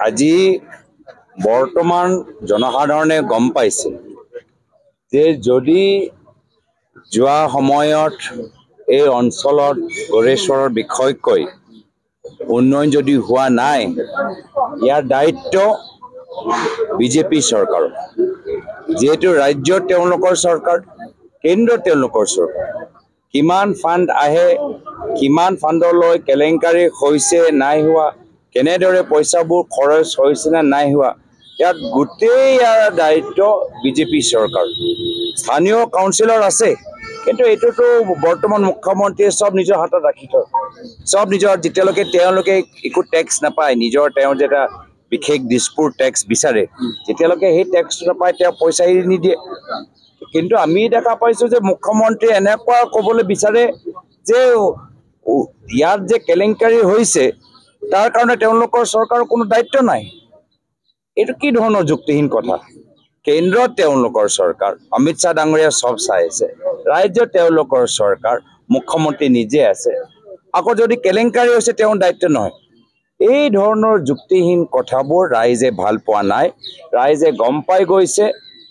আজি বৰ্তমান জনসাধাৰণে গম পাইছে যে যদি যোৱা সময়ত এই অঞ্চলত গড়েশ্বৰৰ বিষয়কৈ উন্নয়ন যদি হোৱা নাই, ইয়াৰ দায়িত্ব বিজেপি চৰকাৰৰ। যেহেতু ৰাজ্যত তেওঁলোকৰ চৰকাৰ, কেন্দ্ৰত তেওঁলোকৰ চৰকাৰ, কিমান ফাণ্ড আহে, কিমান ফাণ্ডলৈ কেলেংকাৰী হৈছে নাই হোৱা, কেনেদৰে পইচাবোৰ খৰচ হৈছে নে নাই হোৱা, ইয়াত গোটেই ইয়াৰ দায়িত্ব বিজেপি চৰকাৰ। স্থানীয় কাউন্সিলৰ আছে, কিন্তু এইটোতো বৰ্তমান মুখ্যমন্ত্ৰীয়ে চব নিজৰ হাতত ৰাখি থয়। চব নিজৰ, যেতিয়ালৈকে তেওঁলোকে একো টেক্স নাপায়, নিজৰ তেওঁৰ যেটা বিশেষ দিছপুৰ টেক্স বিচাৰে, যেতিয়ালৈকে সেই টেক্সটো নাপায় তেওঁ পইচা এৰি নিদিয়ে। কিন্তু আমি দেখা পাইছোঁ যে মুখ্যমন্ত্ৰীয়ে এনেকুৱা ক'বলৈ বিচাৰে যে ইয়াত যে কেলেংকাৰী হৈছে তাৰ কাৰণে তেওঁলোকৰ চৰকাৰৰ কোনো দায়িত্ব নাই। এইটো কি ধৰণৰ যুক্তিহীন কথা? কেন্দ্ৰত তেওঁলোকৰ চৰকাৰ, অমিত শ্বাহ ডাঙৰীয়া চব চাই আছে, ৰাজ্যত তেওঁলোকৰ চৰকাৰ, মুখ্যমন্ত্ৰী নিজে আছে, আকৌ যদি কেলেংকাৰী হৈছে তেওঁৰ দায়িত্ব নহয়। এই ধৰণৰ যুক্তিহীন কথাবোৰ ৰাইজে ভাল পোৱা নাই। ৰাইজে গম পাই গৈছে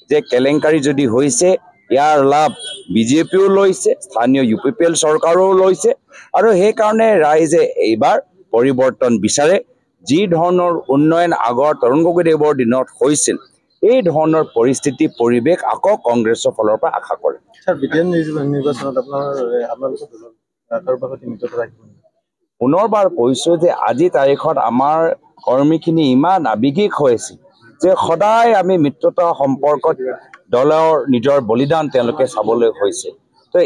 যে কেলেংকাৰী যদি হৈছে ইয়াৰ লাভ বিজেপিও লৈছে, স্থানীয় UPPL চৰকাৰো লৈছে, আৰু সেইকাৰণে ৰাইজে এইবাৰ পৰিৱৰ্তন বিচাৰে। যি ধৰণৰ উন্নয়ন আগৰ তৰুণ গগৈদেৱৰ দিনত হৈছিল, এই ধৰণৰ পৰিস্থিতি পৰিৱেশ আকৌ কংগ্ৰেছৰ ফালৰ পৰা আশা কৰে। পুনৰবাৰ কৈছোঁ যে আজি তাৰিখত আমাৰ কৰ্মীখিনি ইমান আৱেগিক হৈছে যে সদায় আমি মিত্ৰতা সম্পৰ্কত দলৰ নিজৰ বলিদান তেওঁলোকে চাবলৈ হৈছে। তো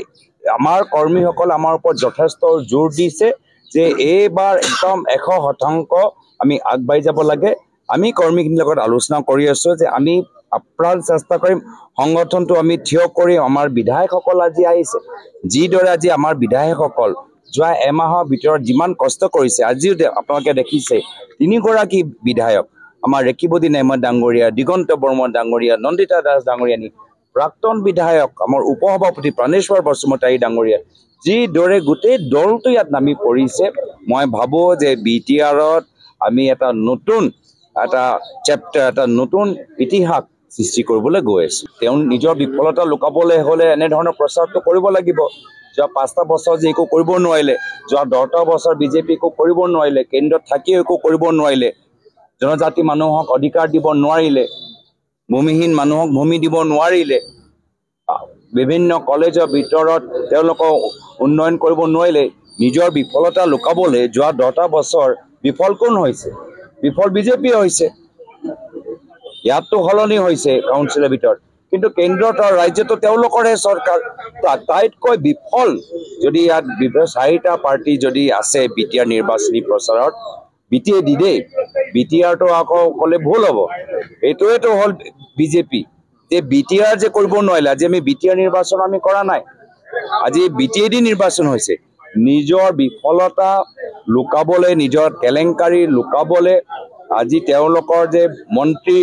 আমাৰ কৰ্মীসকল আমাৰ ওপৰত যথেষ্ট জোৰ দিছে যে এইবাৰ একদম 100% আমি আগবাঢ়ি যাব লাগে। আমি কৰ্মীখিনিৰ লগত আলোচনা কৰি আছোঁ যে আমি আপ্ৰাণ চেষ্টা কৰিম, সংগঠনটো আমি থিয় কৰিম। আমাৰ বিধায়কসকল আজি আহিছে, যিদৰে আজি আমাৰ বিধায়কসকল যোৱা এমাহৰ ভিতৰত যিমান কষ্ট কৰিছে, আজিও আপোনালোকে দেখিছে 3 গৰাকী বিধায়ক, আমাৰ ৰেকিবুদ্দিন আহমেদ ডাঙৰীয়া, দিগন্ত বৰ্মন ডাঙৰীয়া, নন্দিতা দাস ডাঙৰীয়ানী, প্ৰাক্তন বিধায়ক আমাৰ উপসভাপতি প্ৰাণেশ্বৰ বসুমতাৰী ডাঙৰীয়া, যিদৰে গোটেই দলটো ইয়াত নামি পৰিছে। মই ভাবোঁ যে BTRত আমি এটা নতুন চেপ্টাৰ, এটা নতুন ইতিহাস সৃষ্টি কৰিবলৈ গৈ আছোঁ। তেওঁ নিজৰ বিফলতা লুকাবলৈ হ'লে এনেধৰণৰ প্ৰচাৰটো কৰিব লাগিব। যোৱা 5টা বছৰ যে একো কৰিব নোৱাৰিলে, যোৱা 10টা বছৰ বিজেপি একো কৰিব নোৱাৰিলে, কেন্দ্ৰত থাকিও একো কৰিব নোৱাৰিলে, জনজাতি মানুহক অধিকাৰ দিব নোৱাৰিলে, ভূমিহীন মানুহক ভূমি দিব নোৱাৰিলে, বিভিন্ন কলেজৰ ভিতৰত তেওঁলোকক উন্নয়ন কৰিব নোৱাৰিলে, নিজৰ বিফলতা লুকাবলৈ যোৱা 10টা বছৰ বিফল কোন হৈছে? বিফল বিজেপি হৈছে। ইয়াততো সলনি হৈছে কাউন্সিলৰ ভিতৰত, কিন্তু কেন্দ্ৰত আৰু ৰাজ্যতো তেওঁলোকৰহে চৰকাৰ। আটাইতকৈ বিফল যদি ইয়াত 4টা পাৰ্টি যদি আছে BTR নিৰ্বাচনী প্ৰচাৰত, BTR দেই, BTRটো আকৌ ক'লে ভুল হ'ব। এইটোৱেতো হ'ল বিজেপি, যে BTR যে কৰিব নোৱাৰিলে। আজি আমি BTR নিৰ্বাচন আমি কৰা নাই, আজি BTAD নিৰ্বাচন হৈছে। নিজৰ বিফলতা লুকাবলৈ, নিজৰ কেলেংকাৰী লুকাবলৈ আজি তেওঁলোকৰ যে মন্ত্ৰী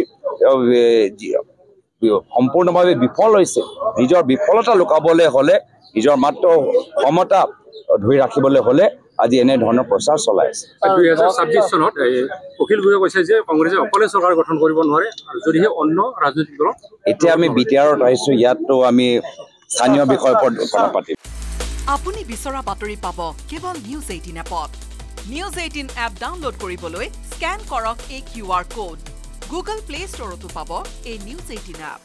সম্পূৰ্ণভাৱে বিফল হৈছে। নিজৰ বিফলতা লুকাবলৈ হ'লে, নিজৰ মাত্ৰ ক্ষমতা ধৰি ৰাখিবলৈ হ'লে আজি এনেধৰণৰ প্ৰচাৰ চলাই আছে। 2026 চনত অখিল গগৈয়ে কৈছে যে কংগ্ৰেছে অকলে চৰকাৰ গঠন কৰিব নোৱাৰে, যদিহে অন্য ৰাজনৈতিক দল। এতিয়া আমি BTRত আহিছোঁ, ইয়াততো আমি স্থানীয় বিষয়ৰ ওপৰত কথা পাতিম। আপুনি বিচৰা বাতৰি পাব কেৱল News 18 এপত। News 18 এপ ডাউনলোড কৰিবলৈ স্কেন কৰক এই QR কোড। Google Play Storeতো পাব এই News 18 এপ।